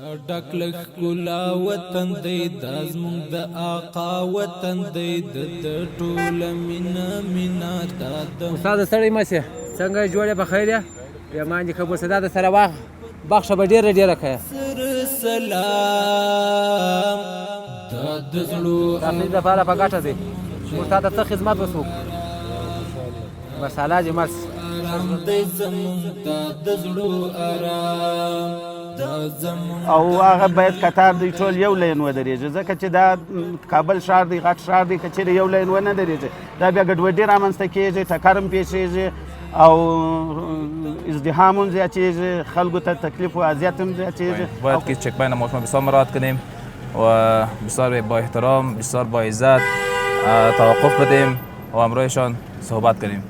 ډک لک ګلا وطن دی د زمونږ د آقا وطن دی د ټوله مینا مینا د استاد ستړی مه سې څنګه یې جوړې په خیر یې پیمان دې قبول شه دا د سره بخښه به ډېره ښه سر سلام د زړو تقلید لپاره په ګټه دی موږ تا ته څه خدمت وسو بس الله دې مرسي آرام دی زمونږ د زړو آرام او هغه باید قطار دی ټول یو لین ودرېږي ځکه چې دا کابل ښار دی غټ ښار دی که چېرې یو لین ونه درېږي دا بیا ګډوډي رامنځته کېږي ټکر هم پیښېږي او ازدحام هم زیاتېږي خلکو ته تکلیف و اذیت هم زیاتېږي باید که چک بین ما بسیار مراعات کنیم و بسیار با احترام بسیار با عزت توقف بدیم و همراهشان صحبت کنیم.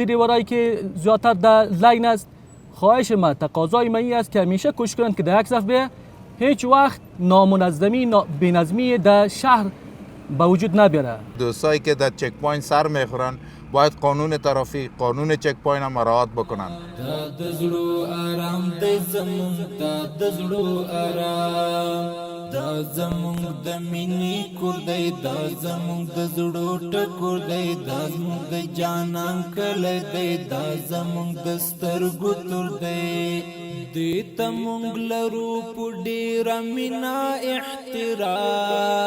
دیوارایی که زیادتر در لاین است خواهش ما تقاضای من است که همیشه کوشش کنند که در یک صفحه هیچ وقت نامنظمی بی‌نظمی در شهر به وجود نبیاره. دوستایی که در چک پوینت سر میخورن باید قانون ترافیک قانون چک پوینت هم مراعات بکنن. د زړو آرام د زمونږ د زړو آرام دا زمونږ د مینې کور دی دا زمونږ د زړو ټکور دی دا زمونږ د جانان کلی دی دا زمونږ د سترګو تور دی دې ته مونږ لرو په ډېره مینه احترام